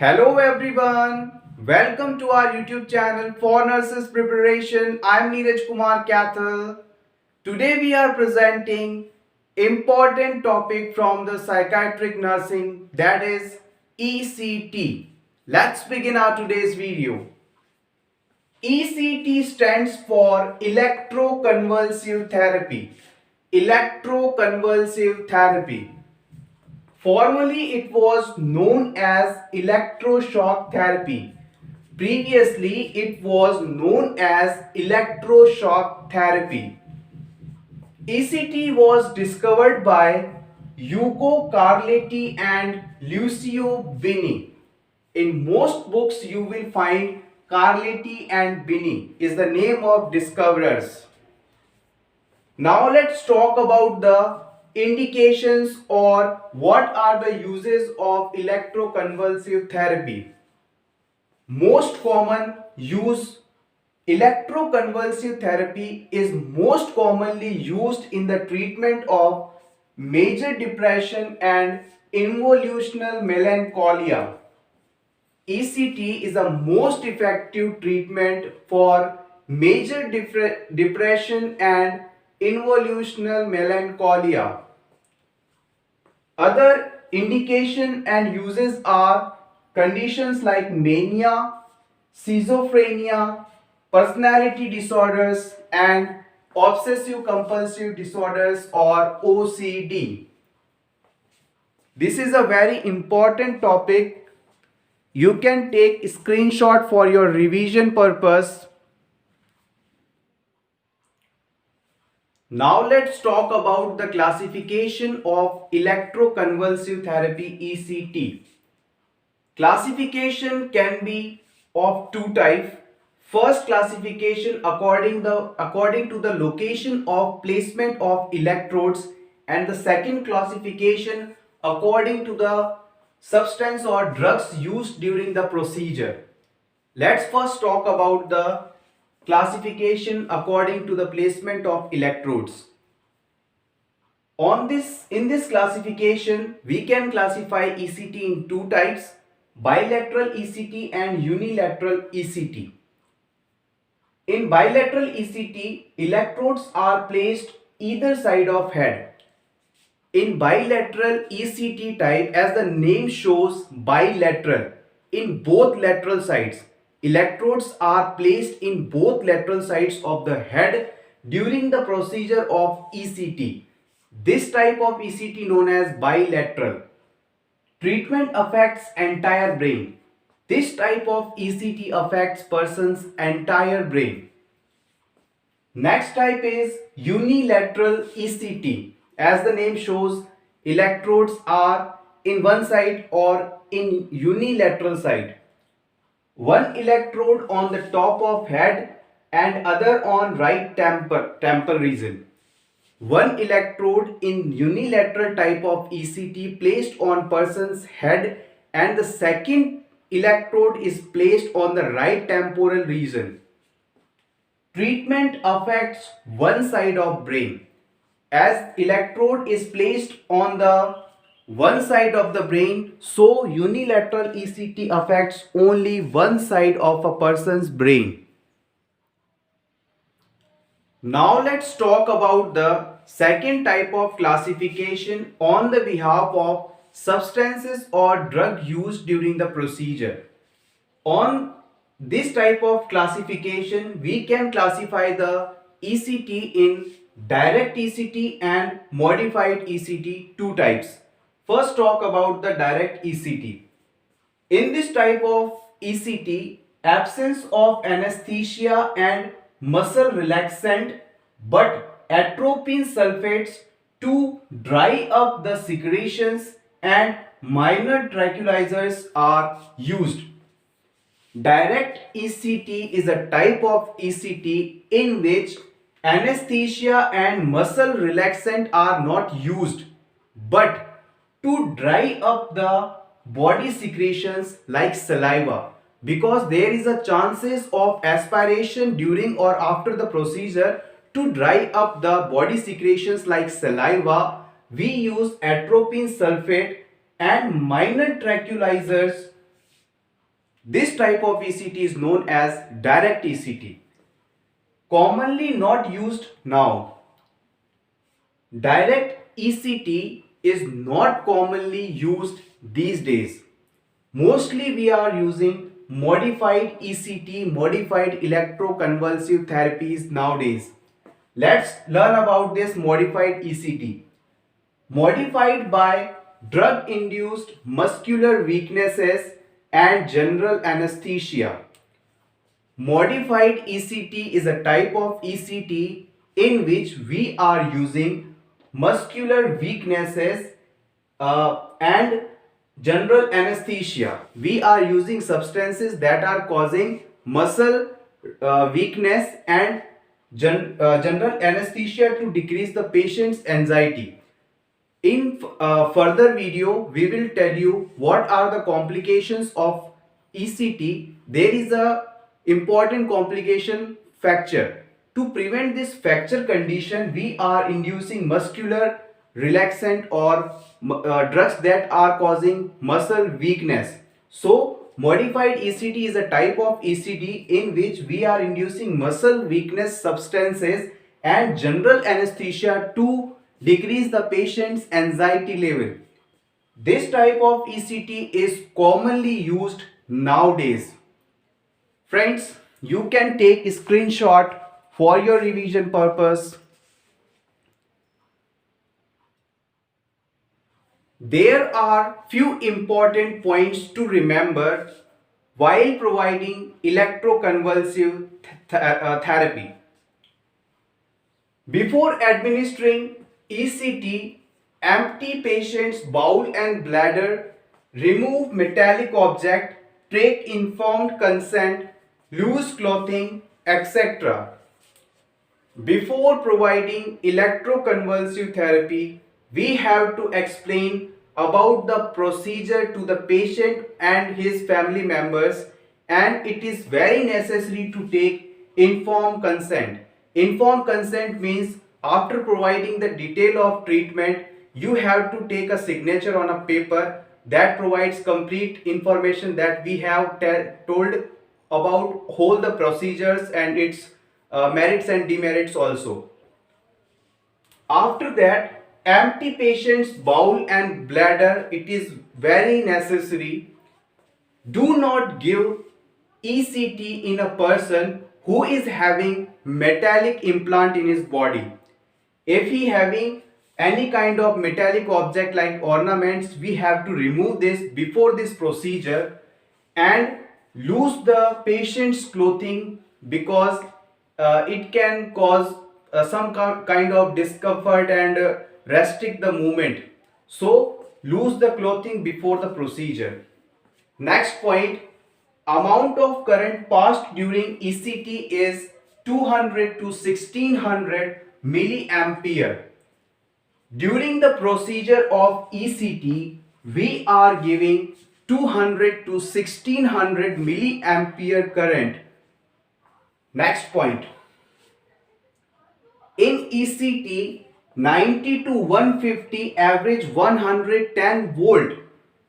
Hello everyone, welcome to our YouTube channel for Nurses Preparation. I am Neeraj Kumar Kathal. Today we are presenting important topic from the psychiatric nursing, that is ECT. Let's begin our today's video. ECT stands for electroconvulsive therapy. Electroconvulsive therapy. Formerly, it was known as electroshock therapy. Previously, it was known as electroshock therapy. ECT was discovered by Ugo Carletti and Lucio Bini. In most books, you will find Carletti and Bini is the name of discoverers. Now let's talk about the indications or what are the uses of electroconvulsive therapy. Most common use electroconvulsive therapy is most commonly used in the treatment of major depression and involutional melancholia. ECT is the most effective treatment for major depression and involutional melancholia. Other indication and uses are conditions like mania, schizophrenia, personality disorders and obsessive compulsive disorders or OCD. This is a very important topic. You can take screenshot for your revision purpose. Now let's talk about the classification of electroconvulsive therapy ECT. Classification can be of two types. First classification according to the location of placement of electrodes, and the second classification according to the substance or drugs used during the procedure. Let's first talk about the classification according to the placement of electrodes. In this classification, we can classify ECT in two types: bilateral ECT and unilateral ECT. In bilateral ECT, electrodes are placed either side of head. In bilateral ECT type, as the name shows, bilateral, in both lateral sides. Electrodes are placed in both lateral sides of the head during the procedure of ECT. This type of ECT known as bilateral. Treatment affects entire brain. This type of ECT affects person's entire brain. Next type is unilateral ECT. As the name shows, electrodes are in one side or in unilateral side. One electrode on the top of head and other on right temple region. One electrode in unilateral type of ECT placed on person's head and the second electrode is placed on the right temporal region. Treatment affects one side of brain. As electrode is placed on the one side of the brain, so unilateral ECT affects only one side of a person's brain. Now let's talk about the second type of classification on the behalf of substances or drug used during the procedure. On this type of classification, we can classify the ECT in direct ECT and modified ECT, two types. First talk about the direct ECT. In this type of ECT, absence of anesthesia and muscle relaxant but atropine sulfates to dry up the secretions and minor tranquilizers are used. Direct ECT is a type of ECT in which anesthesia and muscle relaxant are not used, but to dry up the body secretions like saliva, because there is a chances of aspiration during or after the procedure. To dry up the body secretions like saliva, we use atropine sulfate and minor tranquilizers This type of ECT is known as direct ECT. Commonly not used now. Direct ECT is not commonly used these days. Mostly we are using modified ECT, modified electroconvulsive therapies nowadays. Let's learn about this modified ECT. Modified by drug-induced muscular weaknesses and general anesthesia. Modified ECT is a type of ECT in which we are using muscular weaknesses and general anesthesia. We are using substances that are causing muscle weakness and general anesthesia to decrease the patient's anxiety. In further video, we will tell you what are the complications of ECT. There is a important complication, fracture. To prevent this fracture condition, we are inducing muscular relaxant or drugs that are causing muscle weakness. So modified ECT is a type of ECT in which we are inducing muscle weakness substances and general anesthesia to decrease the patient's anxiety level. This type of ECT is commonly used nowadays. Friends, you can take a screenshot for your revision purpose. There are few important points to remember while providing electroconvulsive therapy. Before administering ECT, empty patient's bowel and bladder, remove metallic object, take informed consent, loose clothing, etc. Before providing electroconvulsive therapy, we have to explain about the procedure to the patient and his family members, and it is very necessary to take informed consent. Informed consent means after providing the detail of treatment, you have to take a signature on a paper that provides complete information that we have told about whole the procedures and its merits and demerits also. After that, empty patient's bowel and bladder, it is very necessary. Do not give ECT in a person who is having metallic implant in his body. If he having any kind of metallic object like ornaments, we have to remove this before this procedure and loose the patient's clothing because it can cause some kind of discomfort and restrict the movement. So loose the clothing before the procedure. Next point, amount of current passed during ECT is 200 to 1600 milliampere. During the procedure of ECT, we are giving 200 to 1600 milliampere current. Next point. In ECT, 90 to 150 average 110 volt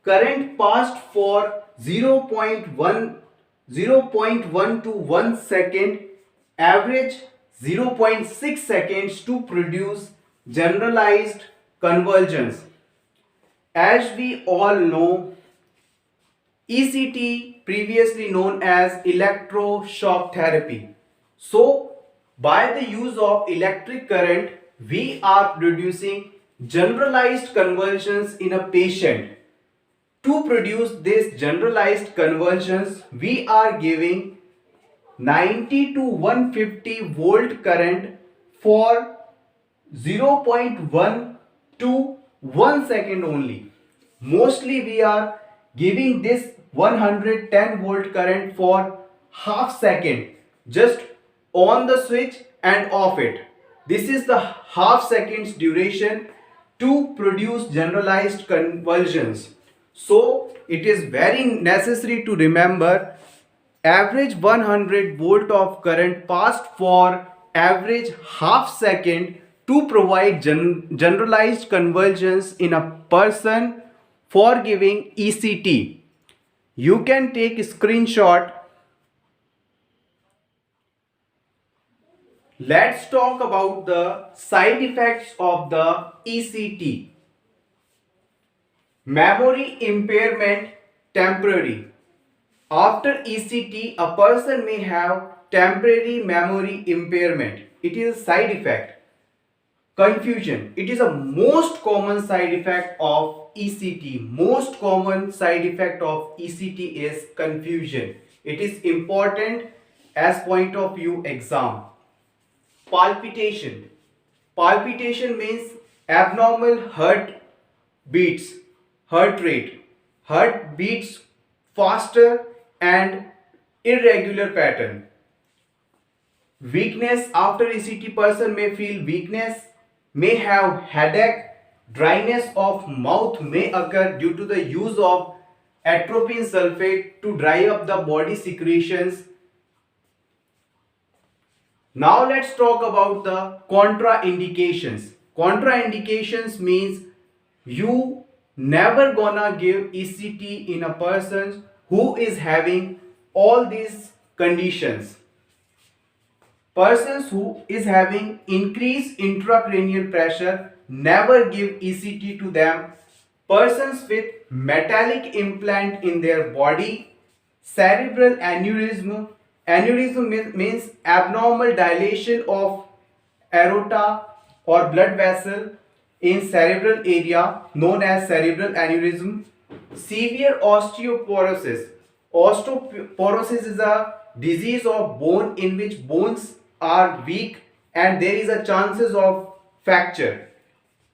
current passed for 0.1 to 1 second, average 0.6 seconds to produce generalized convulsions. As we all know, ECT previously known as electroshock therapy. So by the use of electric current, we are producing generalized convulsions in a patient. To produce this generalized convulsions, we are giving 90 to 150 volt current for 0.1 to 1 second only. Mostly we are giving this 110 volt current for half second. Just on the switch and off it. This is the half seconds duration to produce generalized convulsions. So it is very necessary to remember average 100 volt of current passed for average half second to provide generalized convulsions in a person for giving ECT. You can take screenshot. Let's talk about the side effects of the ECT. Memory impairment temporary. After ECT, a person may have temporary memory impairment. It is a side effect. Confusion. It is a most common side effect of ECT. Most common side effect of ECT is confusion. It is important as point of view exam. Palpitation. Palpitation means abnormal heart beats, heart rate. Heart beats faster and irregular pattern. Weakness. After ECT, person may feel weakness, may have headache, dryness of mouth may occur due to the use of atropine sulfate to dry up the body secretions. Now let's talk about the contraindications. Contraindications means you never gonna give ECT in a person who is having all these conditions. Persons who is having increased intracranial pressure, never give ECT to them. Persons with metallic implant in their body, cerebral aneurysm. Aneurysm means abnormal dilation of aorta or blood vessel in cerebral area known as cerebral aneurysm. Severe osteoporosis. Osteoporosis is a disease of bone in which bones are weak and there is a chances of fracture.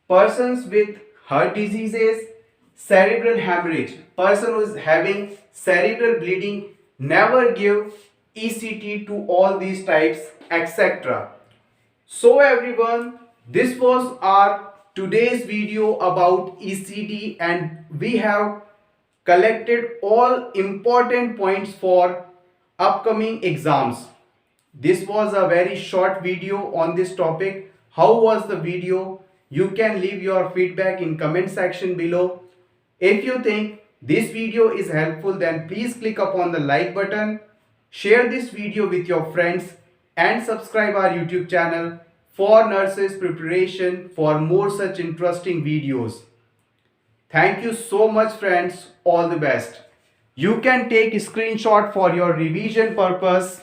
Persons with heart diseases, cerebral hemorrhage. Person who is having cerebral bleeding, never give ECT to all these types, etc. So everyone, this was our today's video about ECT and we have collected all important points for upcoming exams. This was a very short video on this topic. How was the video? You can leave your feedback in comment section below. If you think this video is helpful, then please click upon the like button, share this video with your friends and subscribe our YouTube channel for nurses preparation for more such interesting videos. Thank you so much friends. All the best. You can take a screenshot for your revision purpose.